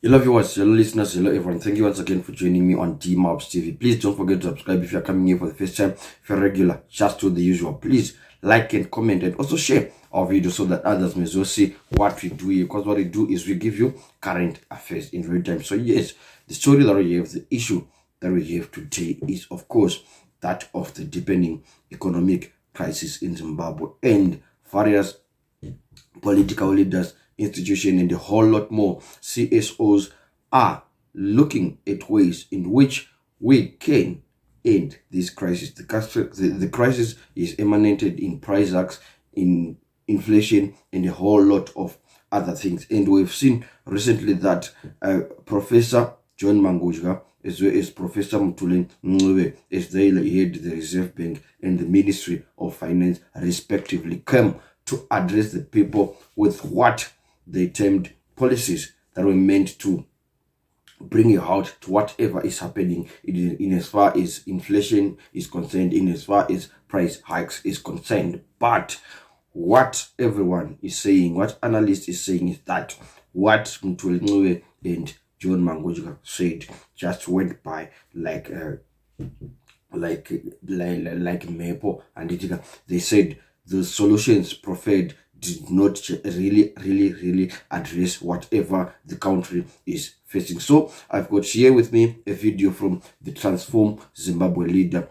Hello viewers, hello listeners, hello everyone. Thank you once again for joining me on DMobs TV. Please don't forget to subscribe if you are coming here for the first time. If you're regular, just do the usual. Please like and comment and also share our video so that others may also see what we do here. Because what we do is we give you current affairs in real time. So yes, the story that we have, the issue that we have today is of course that of the deepening economic crisis in Zimbabwe, and various political leaders, institution, and a whole lot more CSOs are looking at ways in which we can end this crisis. The crisis is emanated in price hikes, in inflation, and a whole lot of other things. And we've seen recently that Professor John Mnangagwa as well as Professor Mthuli Ncube, as they head the Reserve Bank and the Ministry of Finance respectively, came to address the people with what they termed policies that were meant to bring a halt to whatever is happening in as far as inflation is concerned, in as far as price hikes is concerned. But what everyone is saying, what analysts is saying, is that what Mthuli Ncube and John Mnangagwa said just went by like Maple and Itika. They said the solutions preferred did not really address whatever the country is facing. So I've got here with me a video from the Transform Zimbabwe leader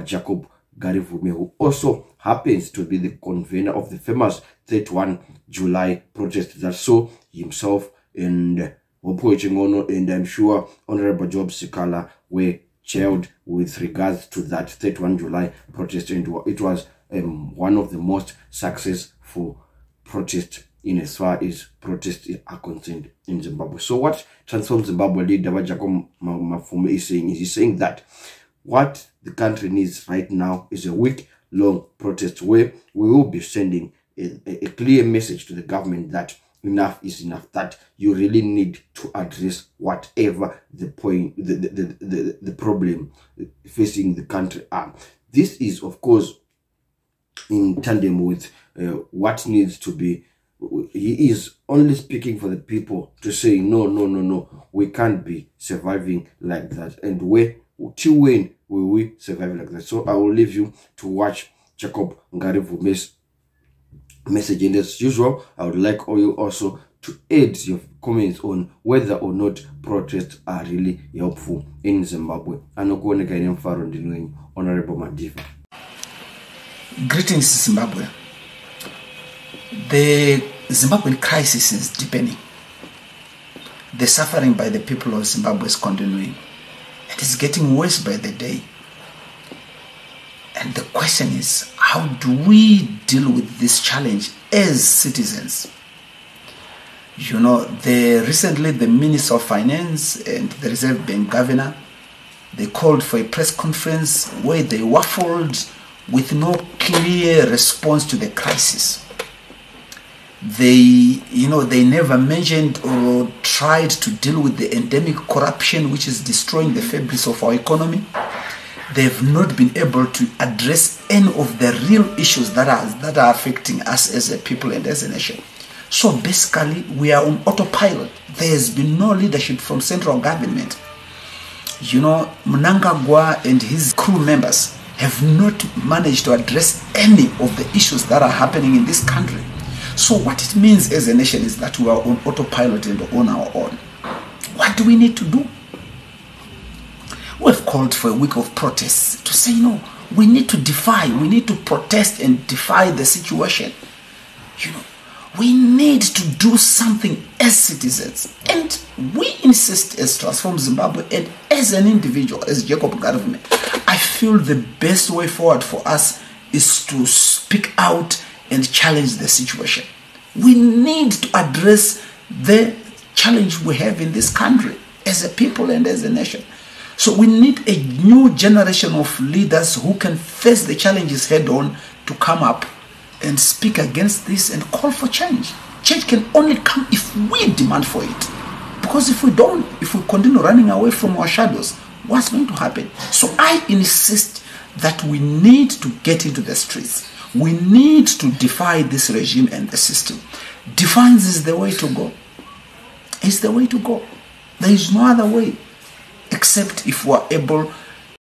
Jacob Garivume, who also happens to be the convener of the famous 31 July protest that saw himself and and I'm sure Honorable Job Sikala were jailed with regards to that 31 July protest, and it was one of the most successful protests in as far as protests are concerned in Zimbabwe. So what Transform Zimbabwe leader Jacob Mafume is saying is, he's saying that what the country needs right now is a week-long protest where we will be sending a clear message to the government that enough is enough, that you really need to address whatever the problem facing the country are. This is of course in tandem with what needs to be. He is only speaking for the people to say no, we can't be surviving like that, and till when will we survive like that? So I will leave you to watch Jacob Garivume's message, and as usual I would like you also to add your comments on whether or not protests are really helpful in Zimbabwe. Honorable Madiva. Greetings, Zimbabwe. The Zimbabwean crisis is deepening. The suffering by the people of Zimbabwe is continuing. It is getting worse by the day. And the question is, how do we deal with this challenge as citizens? You know, recently the Minister of Finance and the Reserve Bank Governor, they called for a press conference where they waffled with no clear response to the crisis. They never mentioned or tried to deal with the endemic corruption which is destroying the fabric of our economy. They've not been able to address any of the real issues that are affecting us as a people and as a nation. So basically, we are on autopilot. There's been no leadership from central government. You know, Mnangagwa and his crew members have not managed to address any of the issues that are happening in this country. So what it means as a nation is that we are on autopilot and on our own. What do we need to do? We've called for a week of protests to say, no, we need to protest and defy the situation. You know, we need to do something as citizens. And we insist as Transform Zimbabwe and as an individual, as Jacob Garivume, I feel the best way forward for us is to speak out and challenge the situation. We need to address the challenge we have in this country as a people and as a nation. So we need a new generation of leaders who can face the challenges head on, to come up and speak against this and call for change. Change can only come if we demand for it. Because if we don't, if we continue running away from our shadows, what's going to happen? So I insist that we need to get into the streets. We need to defy this regime and the system. Defiance is the way to go. It's the way to go. There is no other way except if we are able